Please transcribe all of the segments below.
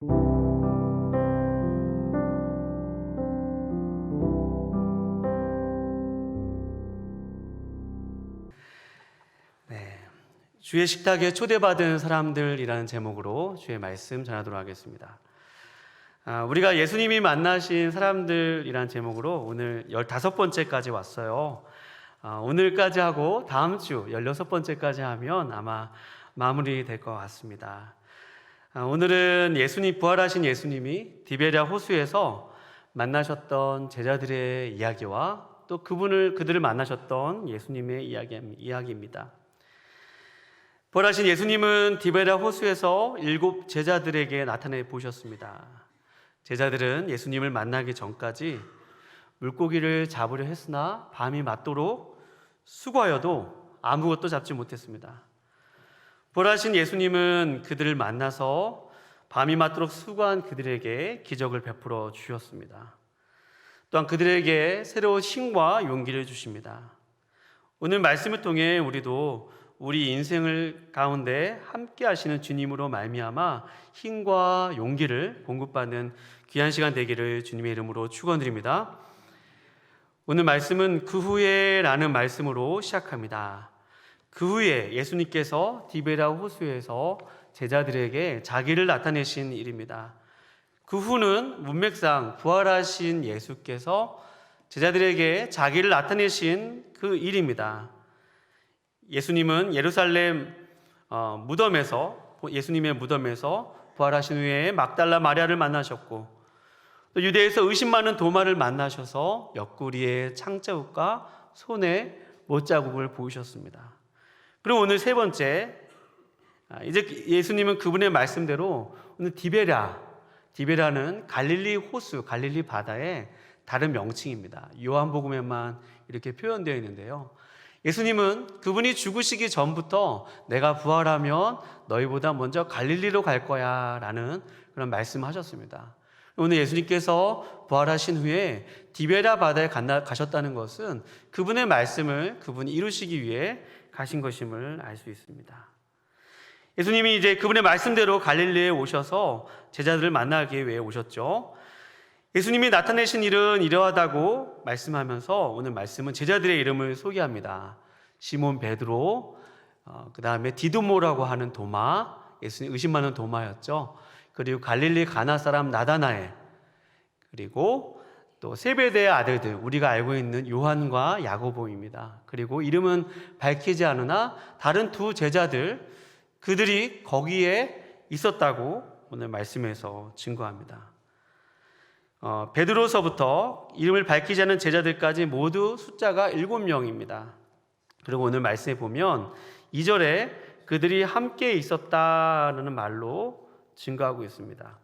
네, 주의 식탁에 초대받은 사람들이라는 제목으로 주의 말씀 전하도록 하겠습니다. 우리가 예수님이 만나신 사람들이라는 제목으로 오늘 15번째까지 왔어요. 오늘까지 하고 다음 주 16번째까지 하면 아마 마무리 될 것 같습니다. 오늘은 부활하신 예수님이 디베랴 호수에서 만나셨던 제자들의 이야기와 또 그들을 만나셨던 예수님의 이야기입니다. 부활하신 예수님은 디베랴 호수에서 7 제자들에게 나타내 보셨습니다. 제자들은 예수님을 만나기 전까지 물고기를 잡으려 했으나 밤이 맞도록 수고하여도 아무것도 잡지 못했습니다. 부활하신 예수님은 그들을 만나서 밤이 맞도록 수고한 그들에게 기적을 베풀어 주셨습니다. 또한 그들에게 새로운 힘과 용기를 주십니다. 오늘 말씀을 통해 우리도 우리 인생을 가운데 함께 하시는 주님으로 말미암아 힘과 용기를 공급받는 귀한 시간 되기를 주님의 이름으로 축원드립니다. 오늘 말씀은 그 후에 라는 말씀으로 시작합니다. 그 후에 예수님께서 디베랴 호수에서 제자들에게 자기를 나타내신 일입니다. 그 후는 문맥상 부활하신 예수께서 제자들에게 자기를 나타내신 그 일입니다. 예수님은 예루살렘 예수님의 무덤에서 부활하신 후에 막달라 마리아를 만나셨고, 또 유대에서 의심 많은 도마를 만나셔서 옆구리에 창자국과 손에 못자국을 보이셨습니다. 그리고 오늘 세 번째, 이제 예수님은 그분의 말씀대로 오늘 디베랴는 갈릴리 호수, 갈릴리 바다의 다른 명칭입니다. 요한복음에만 이렇게 표현되어 있는데요. 예수님은 그분이 죽으시기 전부터 내가 부활하면 너희보다 먼저 갈릴리로 갈 거야 라는 그런 말씀하셨습니다. 오늘 예수님께서 부활하신 후에 디베랴 바다에 가셨다는 것은 그분의 말씀을 그분이 이루시기 위해 가신 것임을 알 수 있습니다. 예수님이 이제 그분의 말씀대로 갈릴리에 오셔서 제자들을 만나기 위해 오셨죠. 예수님이 나타내신 일은 이러하다고 말씀하면서 오늘 말씀은 제자들의 이름을 소개합니다. 시몬 베드로, 그 다음에 디두모라고 하는 도마, 예수님 의심 많은 도마였죠. 그리고 갈릴리 가나 사람 나다나엘, 그리고 또 세베대의 아들들, 우리가 알고 있는 요한과 야고보입니다. 그리고 이름은 밝히지 않으나 다른 2 제자들, 그들이 거기에 있었다고 오늘 말씀에서 증거합니다. 베드로서부터 이름을 밝히지 않은 제자들까지 모두 숫자가 7명입니다. 그리고 오늘 말씀에 보면 2절에 그들이 함께 있었다는 말로 증거하고 있습니다.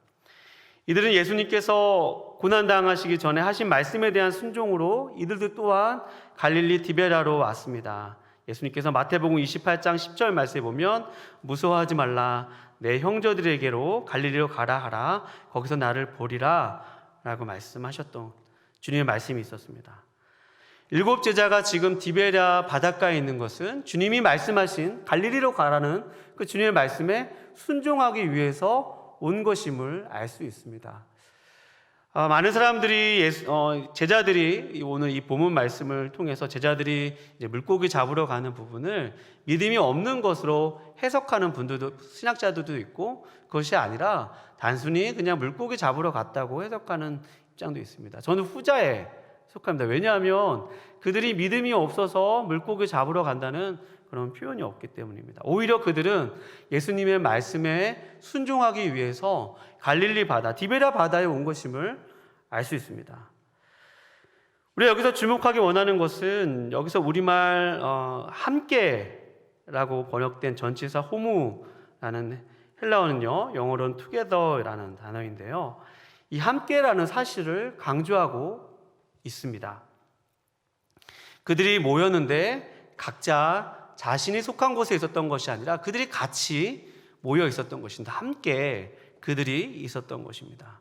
이들은 예수님께서 고난당하시기 전에 하신 말씀에 대한 순종으로 이들도 또한 갈릴리 디베랴로 왔습니다. 예수님께서 마태복음 28장 10절 말씀에 보면 무서워하지 말라, 내 형제들에게로 갈릴리로 가라 하라, 거기서 나를 보리라 라고 말씀하셨던 주님의 말씀이 있었습니다. 7 제자가 지금 디베랴 바닷가에 있는 것은 주님이 말씀하신 갈릴리로 가라는 그 주님의 말씀에 순종하기 위해서 온 것임을 알 수 있습니다. 많은 사람들이 제자들이 오늘 이 본문 말씀을 통해서 제자들이 이제 물고기 잡으러 가는 부분을 믿음이 없는 것으로 해석하는 분들도, 신학자들도 있고, 그것이 아니라 단순히 그냥 물고기 잡으러 갔다고 해석하는 입장도 있습니다. 저는 후자에 속합니다. 왜냐하면 그들이 믿음이 없어서 물고기 잡으러 간다는 그런 표현이 없기 때문입니다. 오히려 그들은 예수님의 말씀에 순종하기 위해서 갈릴리 바다, 디베랴 바다에 온 것임을 알 수 있습니다. 우리가 여기서 주목하기 원하는 것은 여기서 우리말 함께라고 번역된 전치사 호무라는 헬라어는요, 영어로는 together라는 단어인데요, 이 함께라는 사실을 강조하고 있습니다. 그들이 모였는데 각자 자신이 속한 곳에 있었던 것이 아니라 그들이 같이 모여 있었던 것입니다. 함께 그들이 있었던 것입니다.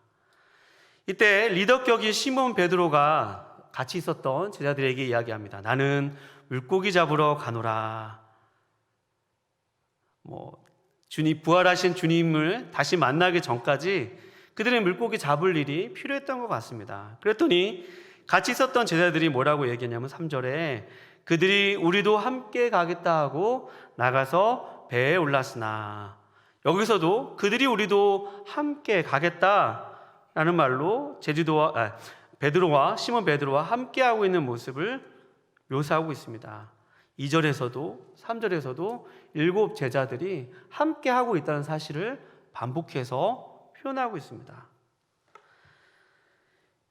이때 리더격인 시몬 베드로가 같이 있었던 제자들에게 이야기합니다. 나는 물고기 잡으러 가노라. 부활하신 주님을 다시 만나기 전까지 그들의 물고기 잡을 일이 필요했던 것 같습니다. 그랬더니 같이 있었던 제자들이 뭐라고 얘기했냐면 3절에 그들이 우리도 함께 가겠다 하고 나가서 배에 올랐으나, 여기서도 그들이 우리도 함께 가겠다라는 말로 베드로와 시몬 베드로와 함께하고 있는 모습을 묘사하고 있습니다. 2절에서도 3절에서도 7 제자들이 함께하고 있다는 사실을 반복해서 표현하고 있습니다.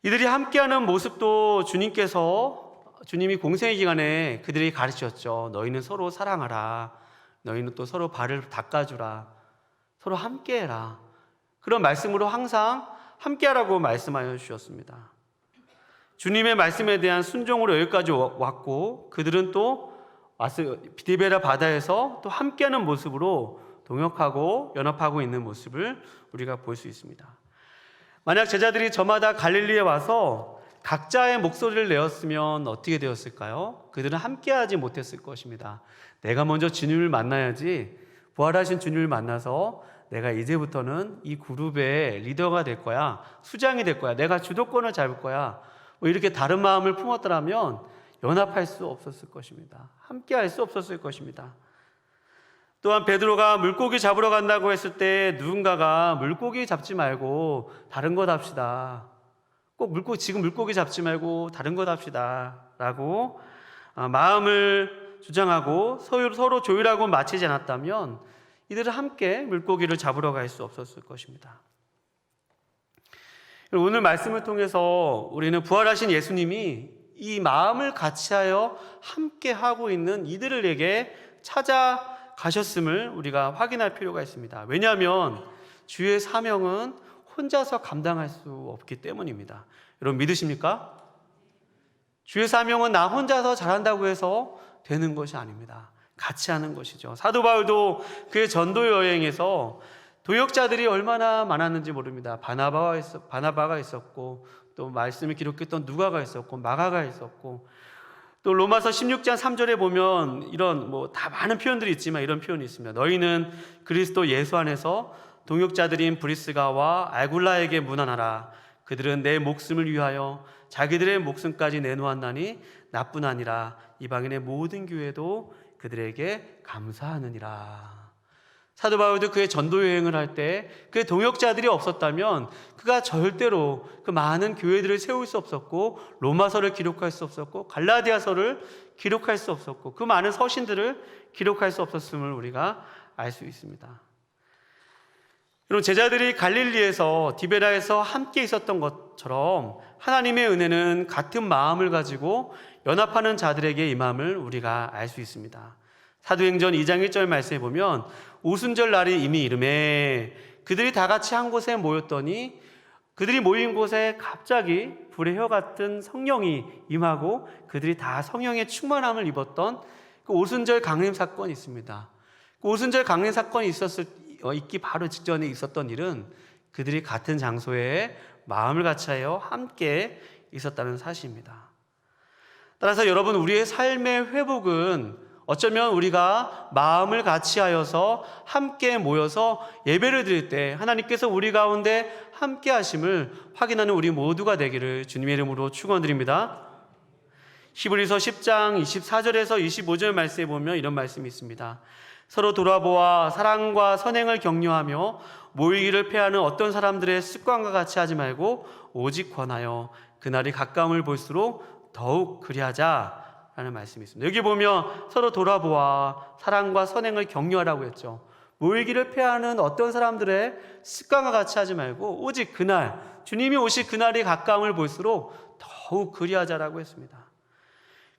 이들이 함께하는 모습도 주님이 공생의 기간에 그들에게 가르치셨죠. 너희는 서로 사랑하라. 너희는 또 서로 발을 닦아주라. 서로 함께해라. 그런 말씀으로 항상 함께하라고 말씀하여 주셨습니다. 주님의 말씀에 대한 순종으로 여기까지 왔고, 그들은 또 디베라 바다에서 또 함께하는 모습으로 동역하고 연합하고 있는 모습을 우리가 볼 수 있습니다. 만약 제자들이 저마다 갈릴리에 와서 각자의 목소리를 내었으면 어떻게 되었을까요? 그들은 함께하지 못했을 것입니다. 내가 먼저 주님을 만나야지, 부활하신 주님을 만나서 내가 이제부터는 이 그룹의 리더가 될 거야, 수장이 될 거야, 내가 주도권을 잡을 거야, 이렇게 다른 마음을 품었더라면 연합할 수 없었을 것입니다. 함께할 수 없었을 것입니다. 또한 베드로가 물고기 잡으러 간다고 했을 때 누군가가 물고기 잡지 말고 다른 것 합시다, 꼭 지금 물고기 잡지 말고 다른 것 합시다 라고 마음을 주장하고 서로 조율하고 마치지 않았다면 이들은 함께 물고기를 잡으러 갈 수 없었을 것입니다. 오늘 말씀을 통해서 우리는 부활하신 예수님이 이 마음을 같이하여 함께 하고 있는 이들에게 찾아가셨음을 우리가 확인할 필요가 있습니다. 왜냐하면 주의 사명은 혼자서 감당할 수 없기 때문입니다. 여러분 믿으십니까? 주의 사명은 나 혼자서 잘한다고 해서 되는 것이 아닙니다. 같이 하는 것이죠. 사도 바울도 그의 전도 여행에서 도역자들이 얼마나 많았는지 모릅니다. 바나바가 있었고, 또 말씀을 기록했던 누가가 있었고, 마가가 있었고, 또 로마서 16장 3절에 보면 이런 다 많은 표현들이 있지만 이런 표현이 있습니다. 너희는 그리스도 예수 안에서 동역자들인 브리스가와 아굴라에게 문안하라. 그들은 내 목숨을 위하여 자기들의 목숨까지 내놓았나니 나뿐 아니라 이방인의 모든 교회도 그들에게 감사하느니라. 사도 바울도 그의 전도 여행을 할 때 그의 동역자들이 없었다면 그가 절대로 그 많은 교회들을 세울 수 없었고, 로마서를 기록할 수 없었고, 갈라디아서를 기록할 수 없었고, 그 많은 서신들을 기록할 수 없었음을 우리가 알 수 있습니다. 여러분, 제자들이 갈릴리에서 디베라에서 함께 있었던 것처럼 하나님의 은혜는 같은 마음을 가지고 연합하는 자들에게 임함을 우리가 알 수 있습니다. 사도행전 2장 1절 말씀에 보면 오순절 날이 이미 이르매 그들이 다 같이 한 곳에 모였더니 그들이 모인 곳에 갑자기 불의 혀 같은 성령이 임하고 그들이 다 성령의 충만함을 입었던 그 오순절 강림 사건이 있습니다. 그 오순절 강림 사건이 있기 바로 직전에 있었던 일은 그들이 같은 장소에 마음을 같이하여 함께 있었다는 사실입니다. 따라서 여러분, 우리의 삶의 회복은 어쩌면 우리가 마음을 같이하여서 함께 모여서 예배를 드릴 때 하나님께서 우리 가운데 함께 하심을 확인하는 우리 모두가 되기를 주님의 이름으로 축원드립니다. 히브리서 10장 24절에서 25절 말씀에 보면 이런 말씀이 있습니다. 서로 돌아보아 사랑과 선행을 격려하며 모이기를 패하는 어떤 사람들의 습관과 같이 하지 말고 오직 권하여 그날이 가까움을 볼수록 더욱 그리하자 라는 말씀이 있습니다. 여기 보면 서로 돌아보아 사랑과 선행을 격려하라고 했죠. 모이기를 패하는 어떤 사람들의 습관과 같이 하지 말고 오직 그날, 주님이 오실 그날이 가까움을 볼수록 더욱 그리하자라고 했습니다.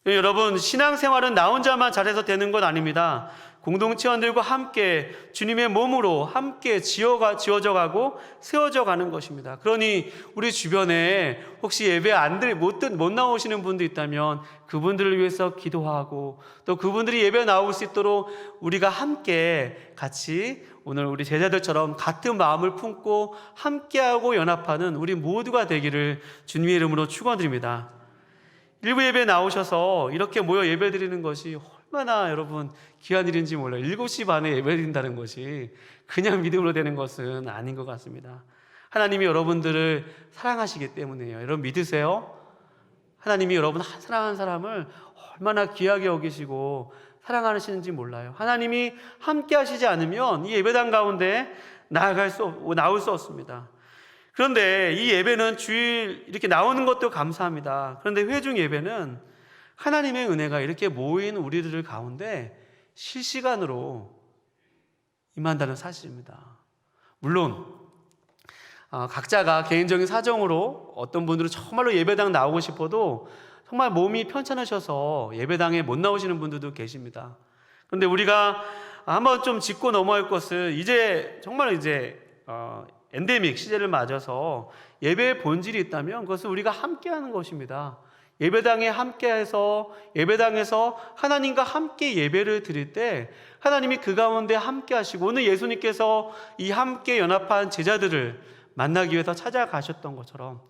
여러분, 신앙생활은 나 혼자만 잘해서 되는 건 아닙니다. 공동체원들과 함께 주님의 몸으로 함께 지어져 가고 세워져 가는 것입니다. 그러니 우리 주변에 혹시 예배 못 나오시는 분도 있다면 그분들을 위해서 기도하고 또 그분들이 예배 나올 수 있도록 우리가 함께 같이 오늘 우리 제자들처럼 같은 마음을 품고 함께하고 연합하는 우리 모두가 되기를 주님의 이름으로 축원드립니다. 일부 예배 나오셔서 이렇게 모여 예배 드리는 것이 얼마나 여러분 귀한 일인지 몰라요. 7시 반에 예배드린다는 것이 그냥 믿음으로 되는 것은 아닌 것 같습니다. 하나님이 여러분들을 사랑하시기 때문이에요. 여러분 믿으세요? 하나님이 여러분 사랑하는 사람을 얼마나 귀하게 여기시고 사랑하시는지 몰라요. 하나님이 함께 하시지 않으면 이 예배당 가운데 나올 수 없습니다. 그런데 이 예배는 주일 이렇게 나오는 것도 감사합니다. 그런데 회중 예배는 하나님의 은혜가 이렇게 모인 우리들 가운데 실시간으로 임한다는 사실입니다. 물론 각자가 개인적인 사정으로 어떤 분들은 정말로 예배당 나오고 싶어도 정말 몸이 편찮으셔서 예배당에 못 나오시는 분들도 계십니다. 그런데 우리가 한번 좀 짚고 넘어갈 것은 정말 엔데믹 시제를 맞아서 예배의 본질이 있다면 그것은 우리가 함께하는 것입니다. 예배당에 함께해서 예배당에서 하나님과 함께 예배를 드릴 때 하나님이 그 가운데 함께하시고 오늘 예수님께서 이 함께 연합한 제자들을 만나기 위해서 찾아가셨던 것처럼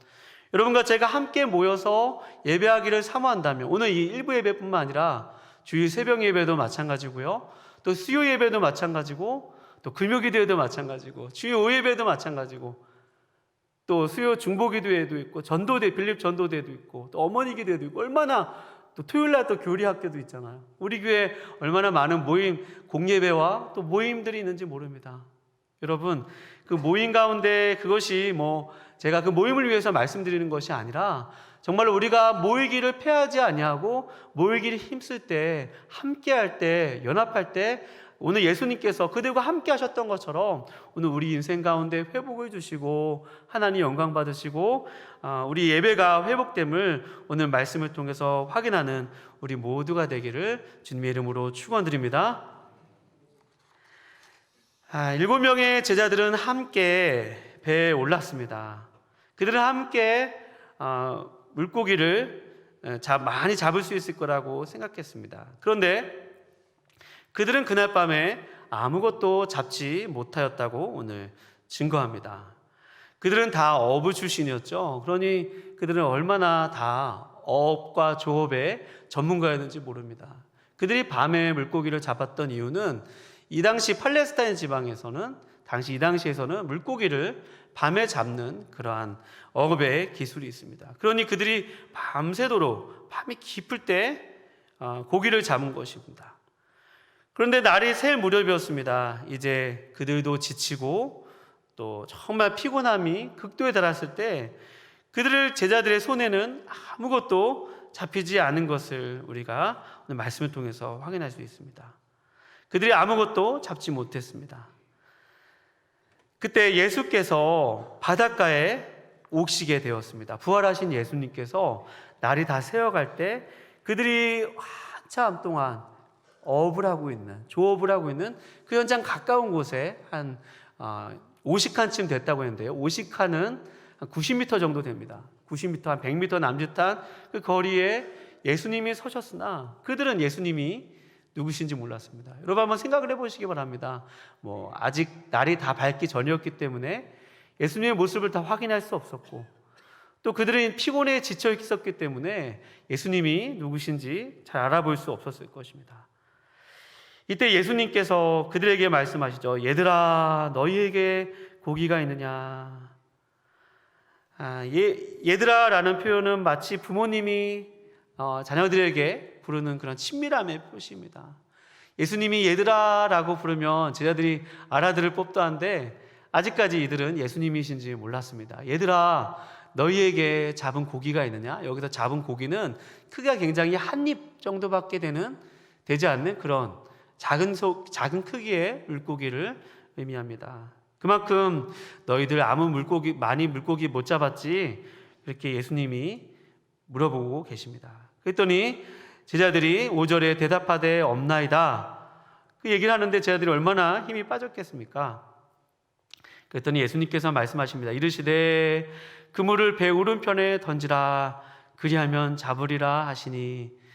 여러분과 제가 함께 모여서 예배하기를 사모한다면 오늘 이 일부 예배뿐만 아니라 주일 새벽 예배도 마찬가지고요, 또 수요 예배도 마찬가지고, 또 금요기도회도 마찬가지고, 주일 오예배도 마찬가지고, 또 수요 중보기도회도 있고, 빌립 전도대도 있고, 또 어머니 기도회도 있고, 얼마나 또 토요일날 또 교리학교도 있잖아요. 우리 교회 얼마나 많은 모임, 공예배와 또 모임들이 있는지 모릅니다. 여러분, 그 모임 가운데 그것이 제가 그 모임을 위해서 말씀드리는 것이 아니라 정말 우리가 모이기를 패하지 아니하고 모이기를 힘쓸 때, 함께할 때, 연합할 때 오늘 예수님께서 그들과 함께 하셨던 것처럼 오늘 우리 인생 가운데 회복을 주시고 하나님 영광 받으시고 우리 예배가 회복됨을 오늘 말씀을 통해서 확인하는 우리 모두가 되기를 주님의 이름으로 축원드립니다. 7명의 제자들은 함께 배에 올랐습니다. 그들은 함께 물고기를 많이 잡을 수 있을 거라고 생각했습니다. 그런데 그들은 그날 밤에 아무것도 잡지 못하였다고 오늘 증거합니다. 그들은 다 어부 출신이었죠. 그러니 그들은 얼마나 다 어업과 조업의 전문가였는지 모릅니다. 그들이 밤에 물고기를 잡았던 이유는 이 당시 팔레스타인 지방에서는 이 당시에서는 물고기를 밤에 잡는 그러한 어업의 기술이 있습니다. 그러니 그들이 밤새도록 밤이 깊을 때 고기를 잡은 것입니다. 그런데 날이 새 무렵이었습니다. 이제 그들도 지치고 또 정말 피곤함이 극도에 달했을 때 제자들의 손에는 아무것도 잡히지 않은 것을 우리가 오늘 말씀을 통해서 확인할 수 있습니다. 그들이 아무것도 잡지 못했습니다. 그때 예수께서 바닷가에 오시게 되었습니다. 부활하신 예수님께서 날이 다 새어갈 때 그들이 한참 동안 조업을 하고 있는 그 현장 가까운 곳에 한 50칸쯤 됐다고 했는데요. 50칸은 한 90m 정도 됩니다. 90m, 한 100m 남짓한 그 거리에 예수님이 서셨으나 그들은 예수님이 누구신지 몰랐습니다. 여러분 한번 생각을 해보시기 바랍니다. 아직 날이 다 밝기 전이었기 때문에 예수님의 모습을 다 확인할 수 없었고 또 그들은 피곤에 지쳐 있었기 때문에 예수님이 누구신지 잘 알아볼 수 없었을 것입니다. 이때 예수님께서 그들에게 말씀하시죠. 얘들아, 너희에게 고기가 있느냐? 얘들아라는 표현은 마치 부모님이 자녀들에게 부르는 그런 친밀함의 표시입니다. 예수님이 얘들아라고 부르면 제자들이 알아들을 법도 한데 아직까지 이들은 예수님이신지 몰랐습니다. 얘들아, 너희에게 잡은 고기가 있느냐? 여기서 잡은 고기는 크기가 굉장히 한 입 정도밖에 되지 않는 그런 작은 크기의 물고기를 의미합니다. 그만큼 너희들 많이 물고기 못 잡았지? 이렇게 예수님이 물어보고 계십니다. 그랬더니 제자들이 5절에 대답하되 없나이다. 그 얘기를 하는데 제자들이 얼마나 힘이 빠졌겠습니까? 그랬더니 예수님께서 말씀하십니다. 이르시되 그물을 배 오른편에 던지라. 그리하면 잡으리라 하시니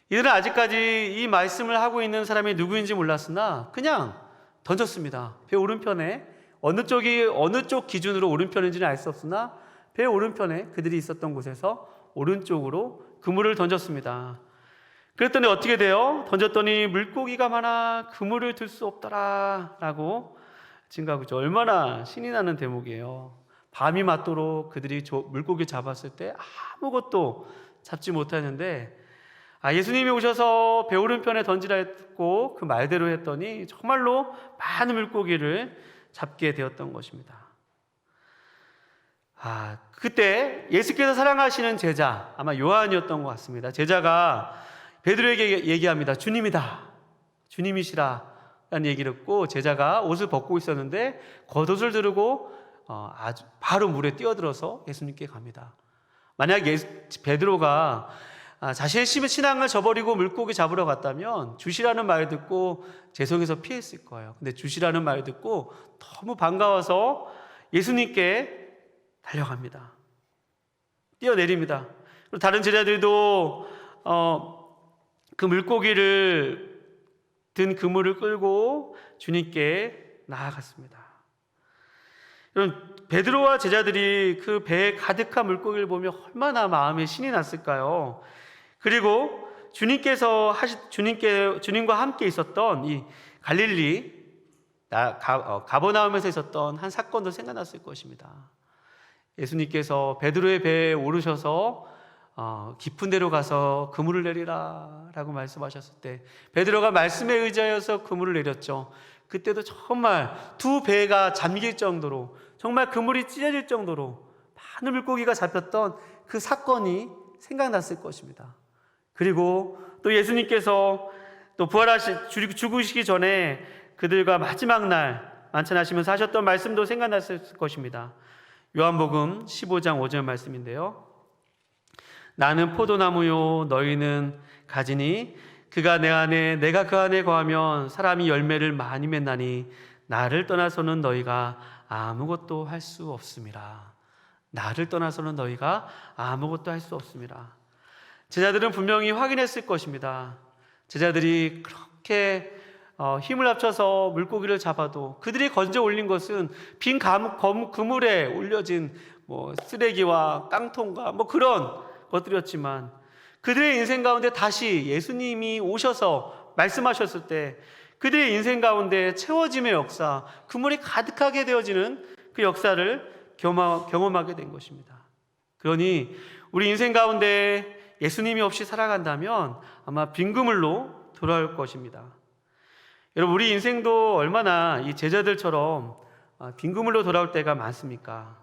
이들은 아직까지 이 말씀을 하고 있는 사람이 누구인지 몰랐으나 그냥 던졌습니다. 배 오른편에 어느 쪽 기준으로 오른편인지는 알 수 없으나 배 오른편에 그들이 있었던 곳에서 오른쪽으로 그물을 던졌습니다. 그랬더니 어떻게 돼요? 던졌더니 물고기가 많아 그물을 들 수 없더라 라고 증가하고 있죠. 얼마나 신이 나는 대목이에요. 밤이 맞도록 그들이 물고기 잡았을 때 아무것도 잡지 못하는데 예수님이 오셔서 배 오른편에 던지라 했고 그 말대로 했더니 정말로 많은 물고기를 잡게 되었던 것입니다. 그때 예수께서 사랑하시는 제자, 아마 요한이었던 것 같습니다. 제자가 베드로에게 얘기합니다. 주님이다, 주님이시라 라는 얘기를 듣고 제자가 옷을 벗고 있었는데 겉옷을 두르고 아주 바로 물에 뛰어들어서 예수님께 갑니다. 만약 베드로가 자신의 신앙을 저버리고 물고기 잡으러 갔다면 주시라는 말 듣고 죄송해서 피했을 거예요. 근데 주시라는 말 듣고 너무 반가워서 예수님께 달려갑니다. 뛰어내립니다. 그리고 다른 제자들도 그 물고기를 든 그물을 끌고 주님께 나아갔습니다. 여러분, 베드로와 제자들이 그 배에 가득한 물고기를 보며 얼마나 마음에 신이 났을까요? 그리고 주님과 함께 있었던 이 갈릴리 가버나움에서 있었던 한 사건도 생각났을 것입니다. 예수님께서 베드로의 배에 오르셔서 깊은 데로 가서 그물을 내리라 라고 말씀하셨을 때 베드로가 말씀에 의지하여서 그물을 내렸죠. 그때도 정말 두 배가 잠길 정도로 정말 그물이 찢어질 정도로 많은 물고기가 잡혔던 그 사건이 생각났을 것입니다. 그리고 또 예수님께서 또 죽으시기 전에 그들과 마지막 날 만찬하시면서 하셨던 말씀도 생각났을 것입니다. 요한복음 15장 5절 말씀인데요. 나는 포도나무요 너희는 가지니 그가 내 안에 내가 그 안에 거하면 사람이 열매를 많이 맺나니 나를 떠나서는 너희가 아무것도 할 수 없음이라. 나를 떠나서는 너희가 아무것도 할 수 없음이라. 제자들은 분명히 확인했을 것입니다. 제자들이 그렇게 힘을 합쳐서 물고기를 잡아도 그들이 건져 올린 것은 빈 그물에 올려진 쓰레기와 깡통과 그런 것들이었지만 그들의 인생 가운데 다시 예수님이 오셔서 말씀하셨을 때 그들의 인생 가운데 채워짐의 역사, 그물이 가득하게 되어지는 그 역사를 경험하게 된 것입니다. 그러니 우리 인생 가운데 예수님이 없이 살아간다면 아마 빈 그물로 돌아올 것입니다. 여러분, 우리 인생도 얼마나 이 제자들처럼 빈 그물로 돌아올 때가 많습니까?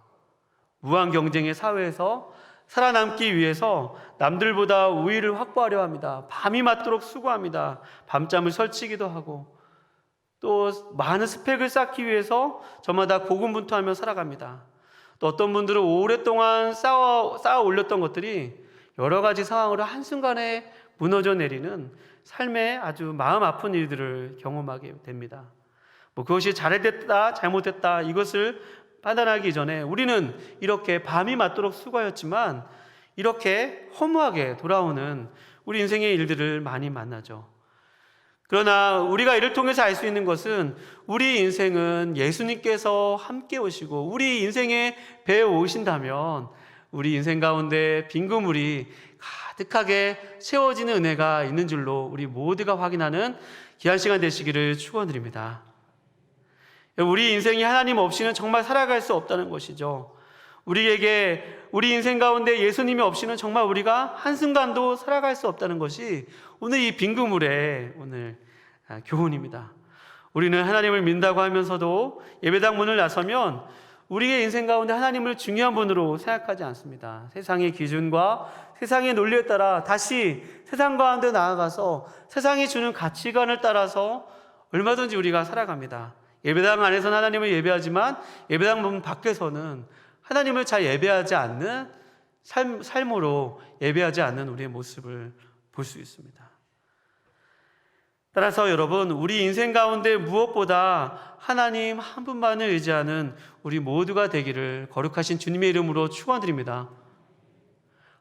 무한 경쟁의 사회에서 살아남기 위해서 남들보다 우위를 확보하려 합니다. 밤이 맞도록 수고합니다. 밤잠을 설치기도 하고 또 많은 스펙을 쌓기 위해서 저마다 고군분투하며 살아갑니다. 또 어떤 분들은 오랫동안 쌓아 올렸던 것들이 여러 가지 상황으로 한순간에 무너져 내리는 삶의 아주 마음 아픈 일들을 경험하게 됩니다. 그것이 잘했다 잘못했다 이것을 판단하기 전에 우리는 이렇게 밤이 맞도록 수고하였지만 이렇게 허무하게 돌아오는 우리 인생의 일들을 많이 만나죠. 그러나 우리가 이를 통해서 알 수 있는 것은 우리 인생은 예수님께서 함께 오시고 우리 인생의 배에 오신다면 우리 인생 가운데 빈 그물이 가득하게 채워지는 은혜가 있는 줄로 우리 모두가 확인하는 귀한 시간 되시기를 축원드립니다. 우리 인생이 하나님 없이는 정말 살아갈 수 없다는 것이죠. 우리에게 우리 인생 가운데 예수님이 없이는 정말 우리가 한순간도 살아갈 수 없다는 것이 오늘 이 빈 그물의 오늘 교훈입니다. 우리는 하나님을 믿는다고 하면서도 예배당 문을 나서면 우리의 인생 가운데 하나님을 중요한 분으로 생각하지 않습니다. 세상의 기준과 세상의 논리에 따라 다시 세상 가운데 나아가서 세상이 주는 가치관을 따라서 얼마든지 우리가 살아갑니다. 예배당 안에서는 하나님을 예배하지만 예배당 문 밖에서는 하나님을 잘 예배하지 않는 삶으로 예배하지 않는 우리의 모습을 볼 수 있습니다. 따라서 여러분, 우리 인생 가운데 무엇보다 하나님 한 분만을 의지하는 우리 모두가 되기를 거룩하신 주님의 이름으로 축원드립니다.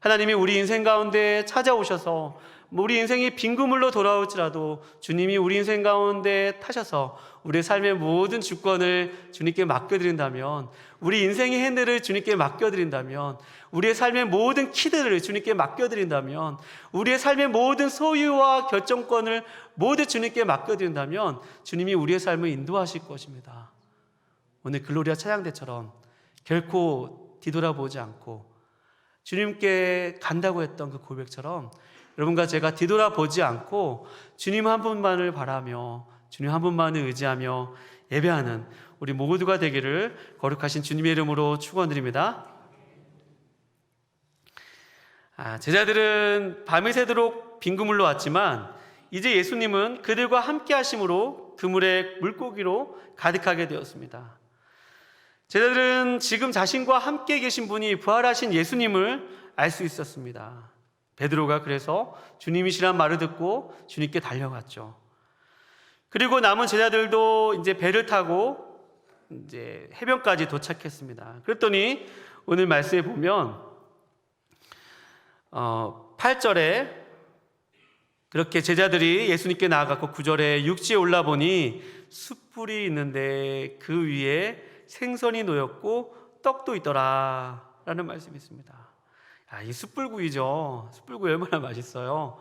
하나님이 우리 인생 가운데 찾아오셔서 우리 인생이 빈 그물로 돌아올지라도 주님이 우리 인생 가운데 타셔서 우리의 삶의 모든 주권을 주님께 맡겨드린다면, 우리 인생의 핸들을 주님께 맡겨드린다면, 우리의 삶의 모든 키들을 주님께 맡겨드린다면, 우리의 삶의 모든 소유와 결정권을 모두 주님께 맡겨드린다면 주님이 우리의 삶을 인도하실 것입니다. 오늘 글로리아 찬양대처럼 결코 뒤돌아보지 않고 주님께 간다고 했던 그 고백처럼 여러분과 제가 뒤돌아보지 않고 주님 한 분만을 바라며 주님 한 분만을 의지하며 예배하는 우리 모두가 되기를 거룩하신 주님의 이름으로 축원드립니다. 제자들은 밤이 새도록 빈 그물로 왔지만 이제 예수님은 그들과 함께 하심으로 그물에 물고기로 가득하게 되었습니다. 제자들은 지금 자신과 함께 계신 분이 부활하신 예수님을 알 수 있었습니다. 베드로가 그래서 주님이시란 말을 듣고 주님께 달려갔죠. 그리고 남은 제자들도 이제 배를 타고 이제 해변까지 도착했습니다. 그랬더니 오늘 말씀에 보면 8절에 그렇게 제자들이 예수님께 나아갔고 9절에 육지에 올라보니 숯불이 있는데 그 위에 생선이 놓였고 떡도 있더라 라는 말씀이 있습니다. 이 숯불구이죠. 숯불구이 얼마나 맛있어요.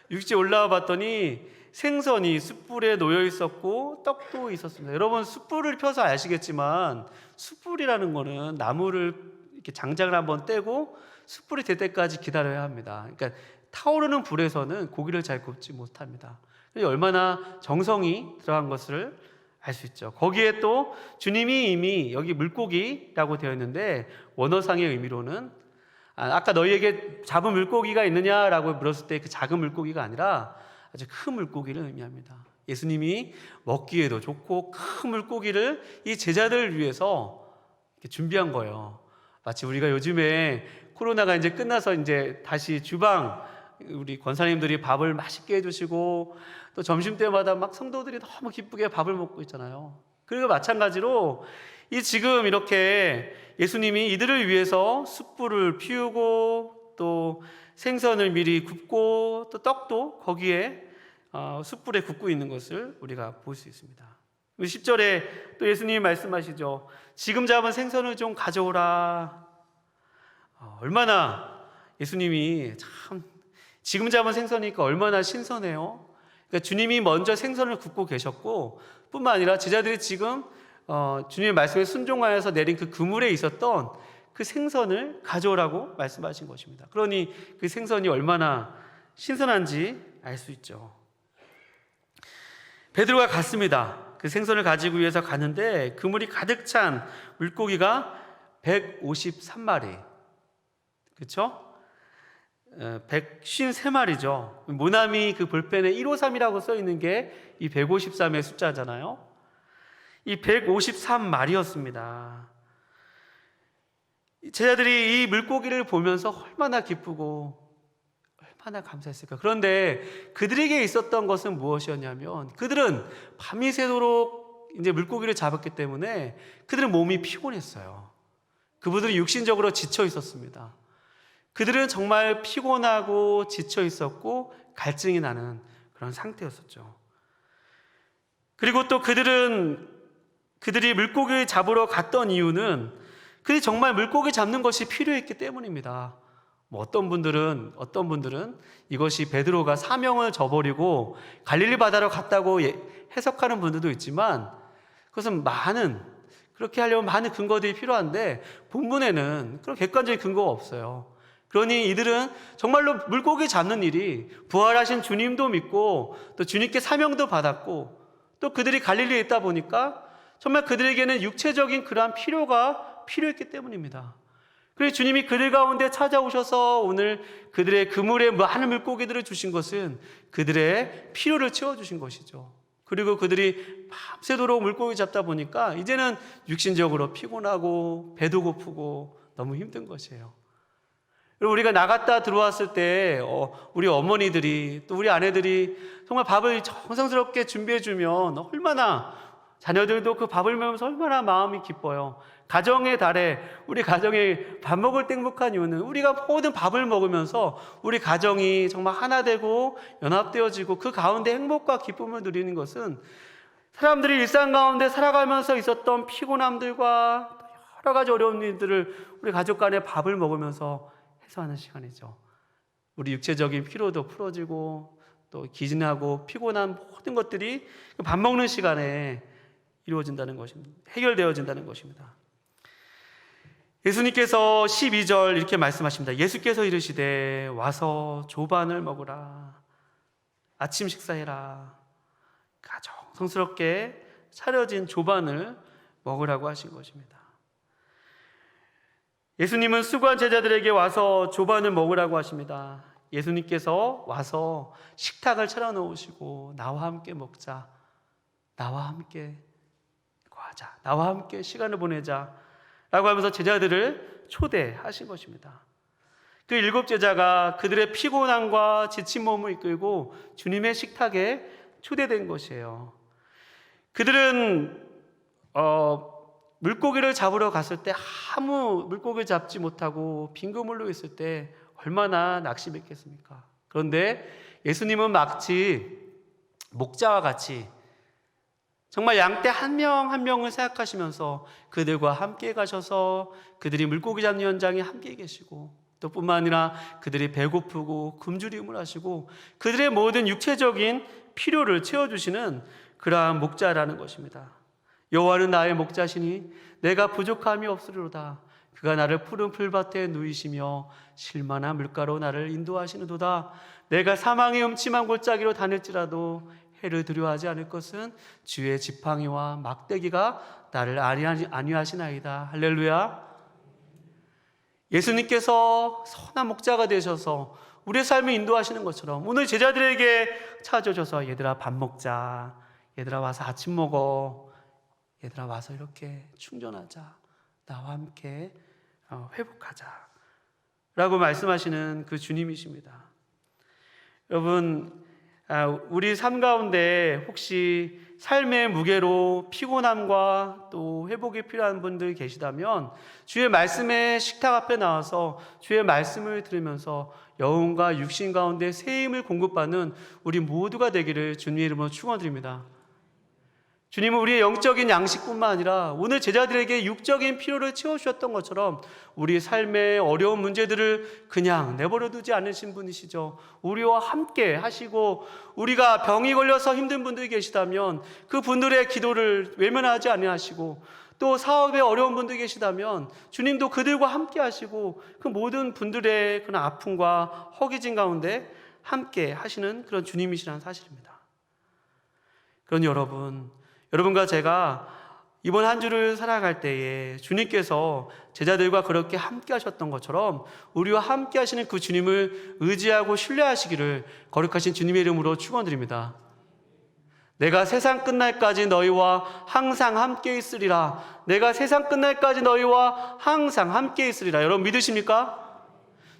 육지에 올라와 봤더니 생선이 숯불에 놓여 있었고 떡도 있었습니다. 여러분 숯불을 펴서 아시겠지만 숯불이라는 거는 나무를 이렇게 장작을 한번 떼고 숯불이 될 때까지 기다려야 합니다. 그러니까 타오르는 불에서는 고기를 잘 굽지 못합니다. 얼마나 정성이 들어간 것을 알 수 있죠. 거기에 또 주님이 이미 여기 물고기라고 되어 있는데 원어상의 의미로는 아까 너희에게 잡은 물고기가 있느냐라고 물었을 때 그 작은 물고기가 아니라 아주 큰 물고기를 의미합니다. 예수님이 먹기에도 좋고 큰 물고기를 이 제자들을 위해서 준비한 거예요. 마치 우리가 요즘에 코로나가 이제 끝나서 이제 다시 주방 우리 권사님들이 밥을 맛있게 해주시고 또 점심때마다 막 성도들이 너무 기쁘게 밥을 먹고 있잖아요. 그리고 마찬가지로 이 지금 이렇게 예수님이 이들을 위해서 숯불을 피우고 또 생선을 미리 굽고 또 떡도 거기에 숯불에 굽고 있는 것을 우리가 볼 수 있습니다. 10절에 또 예수님이 말씀하시죠. 지금 잡은 생선을 좀 가져오라. 얼마나 예수님이 참 지금 잡은 생선이니까 얼마나 신선해요. 그러니까 주님이 먼저 생선을 굽고 계셨고 뿐만 아니라 제자들이 지금 주님의 말씀에 순종하여서 내린 그 그물에 있었던 그 생선을 가져오라고 말씀하신 것입니다. 그러니 그 생선이 얼마나 신선한지 알 수 있죠. 베드로가 갔습니다. 그 생선을 가지고 위해서 가는데 그물이 가득 찬 물고기가 153마리, 그렇죠? 153마리죠. 모나미 그 볼펜에 153이라고 써 있는 게 이 153의 숫자잖아요. 이 153마리였습니다. 제자들이 이 물고기를 보면서 얼마나 기쁘고 얼마나 감사했을까. 그런데 그들에게 있었던 것은 무엇이었냐면 그들은 밤이 새도록 이제 물고기를 잡았기 때문에 그들은 몸이 피곤했어요. 그분들이 육신적으로 지쳐 있었습니다. 그들은 정말 피곤하고 지쳐 있었고 갈증이 나는 그런 상태였었죠. 그리고 또 그들이 물고기를 잡으러 갔던 이유는 그들이 정말 물고기 잡는 것이 필요했기 때문입니다. 어떤 분들은 이것이 베드로가 사명을 저버리고 갈릴리 바다로 갔다고 해석하는 분들도 있지만 그것은 그렇게 하려면 많은 근거들이 필요한데 본문에는 그런 객관적인 근거가 없어요. 그러니 이들은 정말로 물고기 잡는 일이 부활하신 주님도 믿고 또 주님께 사명도 받았고 또 그들이 갈릴리에 있다 보니까 정말 그들에게는 육체적인 그러한 필요가 필요했기 때문입니다. 그래서 주님이 그들 가운데 찾아오셔서 오늘 그들의 그물에 많은 물고기들을 주신 것은 그들의 필요를 채워주신 것이죠. 그리고 그들이 밤새도록 물고기 잡다 보니까 이제는 육신적으로 피곤하고 배도 고프고 너무 힘든 것이에요. 그리고 우리가 나갔다 들어왔을 때 우리 어머니들이 또 우리 아내들이 정말 밥을 정성스럽게 준비해주면 얼마나 자녀들도 그 밥을 먹으면서 얼마나 마음이 기뻐요. 가정의 달에 우리 가정에 밥 먹을 때 행복한 이유는 우리가 모든 밥을 먹으면서 우리 가정이 정말 하나 되고 연합되어지고 그 가운데 행복과 기쁨을 누리는 것은 사람들이 일상 가운데 살아가면서 있었던 피곤함들과 여러 가지 어려운 일들을 우리 가족 간에 밥을 먹으면서 해소하는 시간이죠. 우리 육체적인 피로도 풀어지고 또 기진하고 피곤한 모든 것들이 밥 먹는 시간에 이루어진다는 것입니다. 해결되어진다는 것입니다. 예수님께서 12절 이렇게 말씀하십니다. 예수께서 이르시되 와서 조반을 먹으라. 아침 식사해라. 가정 성스럽게 차려진 조반을 먹으라고 하신 것입니다. 예수님은 수고한 제자들에게 와서 조반을 먹으라고 하십니다. 예수님께서 와서 식탁을 차려놓으시고 나와 함께 먹자, 나와 함께 거하자, 나와 함께 시간을 보내자 라고 하면서 제자들을 초대하신 것입니다. 그 7 제자가 그들의 피곤함과 지친 몸을 이끌고 주님의 식탁에 초대된 것이에요. 그들은 물고기를 잡으러 갔을 때 아무 물고기를 잡지 못하고 빈 그물로 있을 때 얼마나 낙심했겠습니까? 그런데 예수님은 마치 목자와 같이 정말 양떼 한 명 한 명을 생각하시면서 그들과 함께 가셔서 그들이 물고기 잡는 현장에 함께 계시고 또 뿐만 아니라 그들이 배고프고 굶주림을 하시고 그들의 모든 육체적인 필요를 채워주시는 그러한 목자라는 것입니다. 여호와는 나의 목자시니 내가 부족함이 없으리로다. 그가 나를 푸른 풀밭에 누이시며 실만한 물가로 나를 인도하시는도다. 내가 사망의 음침한 골짜기로 다닐지라도 해를 두려워하지 않을 것은 주의 지팡이와 막대기가 나를 안위하시나이다. 할렐루야. 예수님께서 선한 목자가 되셔서 우리의 삶을 인도하시는 것처럼 오늘 제자들에게 찾아오셔서 얘들아 밥 먹자, 얘들아 와서 아침 먹어, 얘들아 와서 이렇게 충전하자, 나와 함께 회복하자 라고 말씀하시는 그 주님이십니다. 여러분, 우리 삶 가운데 혹시 삶의 무게로 피곤함과 또 회복이 필요한 분들 계시다면 주의 말씀의 식탁 앞에 나와서 주의 말씀을 들으면서 영혼과 육신 가운데 새 힘을 공급받는 우리 모두가 되기를 주님의 이름으로 축원드립니다. 주님은 우리의 영적인 양식뿐만 아니라 오늘 제자들에게 육적인 필요를 채워주셨던 것처럼 우리 삶의 어려운 문제들을 그냥 내버려두지 않으신 분이시죠. 우리와 함께 하시고 우리가 병이 걸려서 힘든 분들이 계시다면 그 분들의 기도를 외면하지 아니하시고 또 사업에 어려운 분들이 계시다면 주님도 그들과 함께 하시고 그 모든 분들의 그런 아픔과 허기진 가운데 함께 하시는 그런 주님이시라는 사실입니다. 그러니 여러분과 제가 이번 한 주를 살아갈 때에 주님께서 제자들과 그렇게 함께 하셨던 것처럼 우리와 함께 하시는 그 주님을 의지하고 신뢰하시기를 거룩하신 주님의 이름으로 축원드립니다. 내가 세상 끝날까지 너희와 항상 함께 있으리라. 내가 세상 끝날까지 너희와 항상 함께 있으리라. 여러분 믿으십니까?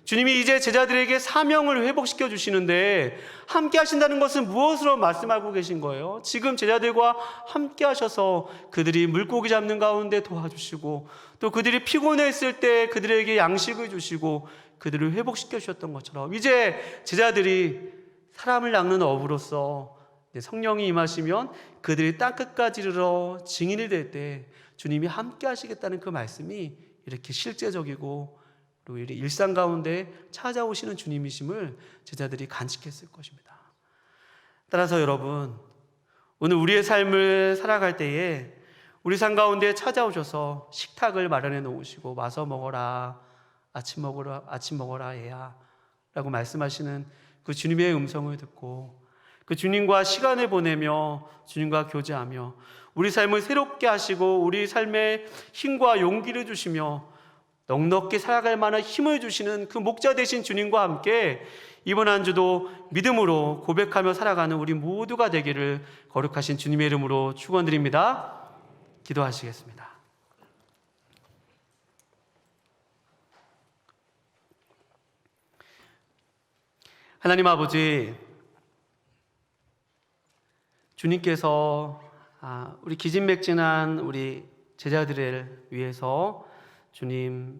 주님이 이제 제자들에게 사명을 회복시켜 주시는데 함께 하신다는 것은 무엇으로 말씀하고 계신 거예요? 지금 제자들과 함께 하셔서 그들이 물고기 잡는 가운데 도와주시고 또 그들이 피곤했을 때 그들에게 양식을 주시고 그들을 회복시켜 주셨던 것처럼 이제 제자들이 사람을 낚는 어부로서 성령이 임하시면 그들이 땅끝까지 이르러 증인이 될 때 주님이 함께 하시겠다는 그 말씀이 이렇게 실제적이고 또 일상 가운데 찾아오시는 주님이심을 제자들이 간직했을 것입니다. 따라서 여러분, 오늘 우리의 삶을 살아갈 때에 우리 삶 가운데 찾아오셔서 식탁을 마련해 놓으시고 와서 먹어라, 아침 먹어라 얘야 라고 말씀하시는 그 주님의 음성을 듣고 그 주님과 시간을 보내며 주님과 교제하며 우리 삶을 새롭게 하시고 우리 삶에 힘과 용기를 주시며 넉넉히 살아갈 만한 힘을 주시는 그 목자 되신 주님과 함께 이번 한 주도 믿음으로 고백하며 살아가는 우리 모두가 되기를 거룩하신 주님의 이름으로 축원드립니다. 기도하시겠습니다. 하나님 아버지, 주님께서 우리 기진맥진한 우리 제자들을 위해서 주님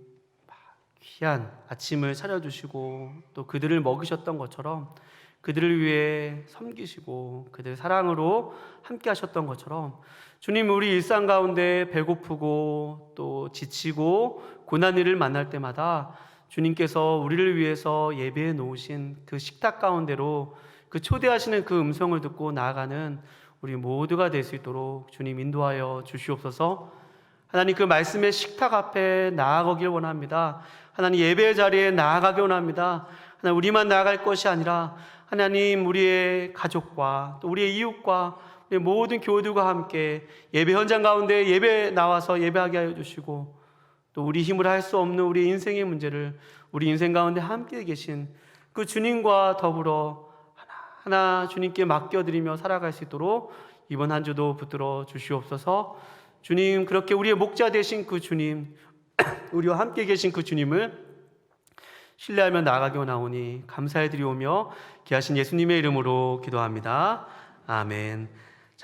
귀한 아침을 차려주시고 또 그들을 먹이셨던 것처럼 그들을 위해 섬기시고 그들 사랑으로 함께 하셨던 것처럼 주님, 우리 일상 가운데 배고프고 또 지치고 고난 일을 만날 때마다 주님께서 우리를 위해서 예배해 놓으신 그 식탁 가운데로 그 초대하시는 그 음성을 듣고 나아가는 우리 모두가 될 수 있도록 주님 인도하여 주시옵소서. 하나님, 그 말씀의 식탁 앞에 나아가길 원합니다. 하나님, 예배의 자리에 나아가길 원합니다. 하나님, 우리만 나아갈 것이 아니라 하나님, 우리의 가족과 또 우리의 이웃과 우리 모든 교우들과 함께 예배 현장 가운데 예배 나와서 예배하게 하여 주시고 또 우리 힘으로 할 수 없는 우리 인생의 문제를 우리 인생 가운데 함께 계신 그 주님과 더불어 하나하나 주님께 맡겨드리며 살아갈 수 있도록 이번 한 주도 붙들어 주시옵소서. 주님, 그렇게 우리의 목자 되신 그 주님, 우리와 함께 계신 그 주님을 신뢰하며 나아가기 원하오니 감사해 드리오며 귀하신 예수님의 이름으로 기도합니다. 아멘.